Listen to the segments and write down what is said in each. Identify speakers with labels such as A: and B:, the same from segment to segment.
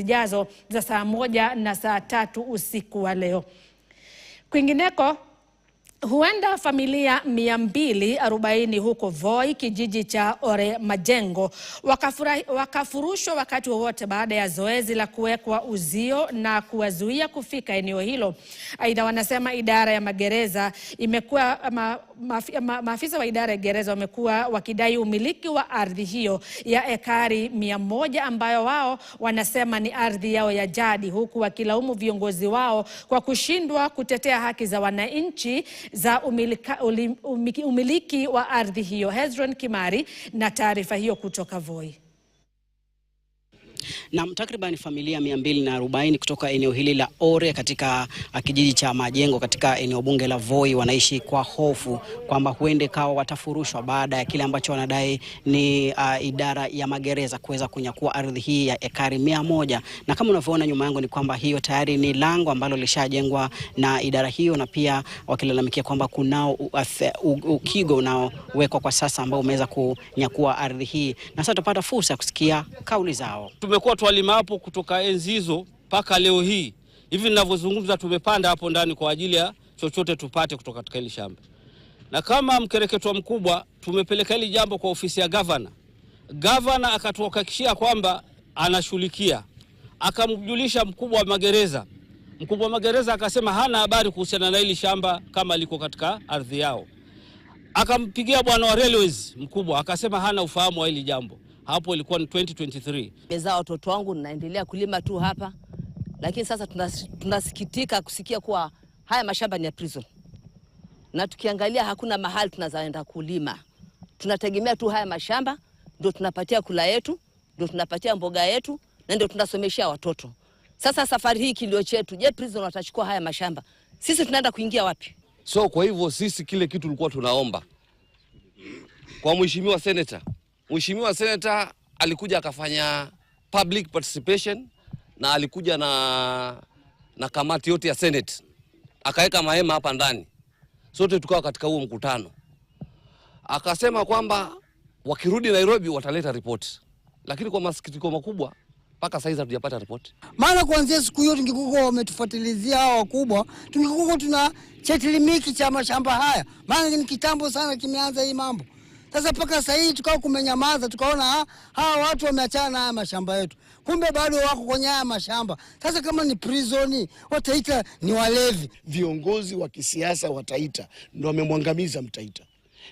A: zijazo za saa 1 na saa 3 usiku wa leo. Kwingineko, huenda familia 240 huko Voi, kijiji cha Ore Majengo, wakafurushwa wakati wowote baada ya zoezi la kuwekwa uzio na kuwazuia kufika eneo hilo. Aidha, wanasema idara ya magereza imekuwa maafisa wa idara ya gereza wamekuwa wakidai umiliki wa ardhi hiyo ya ekari 100 ambayo wao wanasema ni ardhi yao ya jadi, huku wakilaumu viongozi wao kwa kushindwa kutetea haki za wananchi za umiliki wa ardhi hiyo. Hezron Kimari na taarifa hiyo kutoka Voi.
B: Na takriban familia 240 kutoka eneo hili la Ore katika kijiji cha Majengo katika eneo bunge la Voi wanaishi kwa hofu kwamba huende kawa watafurushwa baada ya kile ambacho wanadai ni idara ya magereza kuweza kunyakua ardhi hii ya ekari 100. Na kama unavyoona nyuma yangu ni kwamba hiyo tayari ni lango ambalo lishajengwa na idara hiyo, na pia wakilalamikia kwamba kunao ukigo unaowekwa kwa sasa ambao umeweza kunyakua ardhi hii. Na sasa tupata fursa ya kusikia kauli zao.
C: Tumekuwa twalima hapo kutoka enzi hizo mpaka leo hii. Hivi ninavyozungumza tumepanda hapo ndani kwa ajili ya chochote tupate kutoka katika hili shamba. Na kama mkereketwa mkubwa tumepeleka hili jambo kwa ofisi ya governor. Governor akatuhakikishia kwamba anashughulikia. Akamjulisha mkubwa wa magereza. Mkubwa wa magereza akasema hana habari kuhusiana na hili shamba kama liko katika ardhi yao. Akampigia bwana wa railways mkubwa akasema hana ufahamu wa hili jambo. Hapo ilikuwa ni 2023.
D: Nimezaa watoto wangu, naendelea kulima tu hapa. Lakini sasa tunasikitika kusikia kuwa haya mashamba ni ya prison. Na tukiangalia hakuna mahali tunazaenda kulima. Tunategemea tu haya mashamba, ndio tunapatia kula yetu, ndio tunapatia mboga yetu, na ndio tunasomeshia watoto. Sasa safari hii kilio chetu, je, prison watachukua haya mashamba? Sisi tunaenda kuingia wapi?
E: So kwa hivyo sisi kile kitu tulikuwa tunaomba kwa mheshimiwa senator. Mheshimiwa senator alikuja akafanya public participation na alikuja na kamati yote ya Senate. Akaweka mahema hapa ndani. Sote tukawa katika huo mkutano. Akasema kwamba wakirudi Nairobi wataleta report. Lakini kwa masikitiko makubwa mpaka sasa hatujapata report.
F: Maana kuanzia siku hiyo tungekuwa wametufuatilizia hao wakubwa, tungekuwa tuna chetilimiki cha mashamba haya. Maana ni kitambo sana kimeanza hii mambo. Sasa mpaka sasa hii tukao kumenyamaza, tukaona hawa watu wameachana na haya mashamba yetu. Kumbe bado wako kwenye haya mashamba. Sasa kama ni prison, wataita ni walevi.
G: Viongozi wa kisiasa wataita ndio wamemwangamiza Mtaita.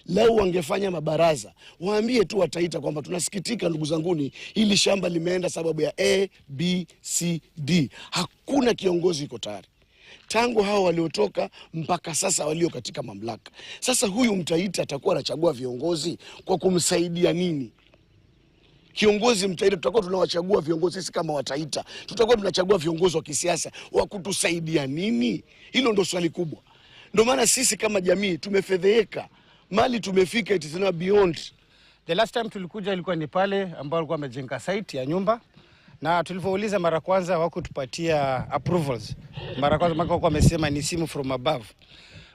G: Lau wangefanya mabaraza, waambie tu wataita kwamba tunasikitika ndugu zanguni, hili shamba limeenda sababu ya A, B, C, D. Hakuna kiongozi iko tayari. Tangu hao waliotoka mpaka sasa walio katika mamlaka. Sasa huyu Mtaita atakuwa anachagua viongozi kwa kumsaidia nini? Kiongozi Mtaita tutakuwa tunawachagua viongozi sisi kama Wataita. Tutakuwa tunachagua viongozi wa kisiasa wa kutusaidia nini? Hilo ndo swali kubwa. Ndio maana sisi kama jamii tumefedheheka. Mali tumefika, it is not beyond.
H: The last time tulikuja ilikuwa ni pale ambao walikuwa wamejenga site ya nyumba. Na tulivyouliza mara kwanza hawakutupatia approvals. Mara kwanza walikuwa wamesema ni simu from above.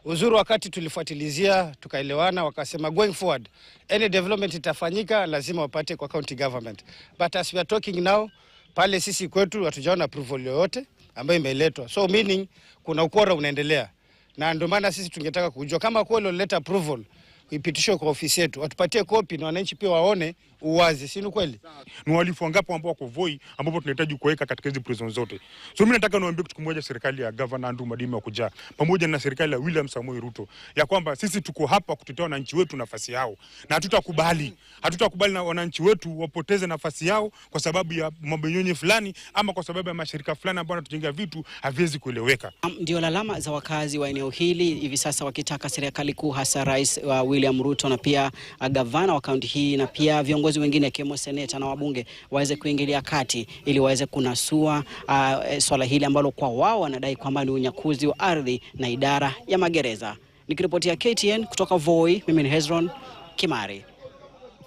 H: Uzuri wakati tulifuatilizia tukaelewana, wakasema going forward any development itafanyika lazima wapate kwa county government. But as we are talking now, pale sisi kwetu hatujaona approval yoyote ambayo imeletwa. So meaning kuna ukora unaendelea. Na ndio maana sisi tungetaka kujua kama kweli walileta approval ipitishwe kwa ofisi yetu, watupatie kopi na wananchi pia waone uwazi, si ni kweli?
I: Ni walifu wangapi ambao wako Voi ambapo tunahitaji kuweka katika hizo prison zote. So mimi nataka niwaambie kitu kimoja, serikali ya Governor Andrew Madime wakuja pamoja na serikali ya William Samoei Ruto, ya kwamba sisi tuko hapa kutetea wananchi wetu nafasi yao, na hatutakubali na wananchi wetu wapoteze nafasi yao kwa sababu ya mabonyonye fulani ama kwa sababu ya mashirika fulani ambayo yanatujenga vitu haviwezi kueleweka.
B: Ndio lalama za wakazi wa eneo hili hivi sasa, wakitaka serikali kuu, hasa Rais William Ruto na pia gavana wa kaunti hii na pia viongozi wengine kama seneta na wabunge waweze kuingilia kati ili waweze kunasua swala hili ambalo kwa wao wanadai kwamba ni unyakuzi wa ardhi na idara ya magereza. Nikiripotia KTN kutoka Voi, mimi ni Hezron Kimari.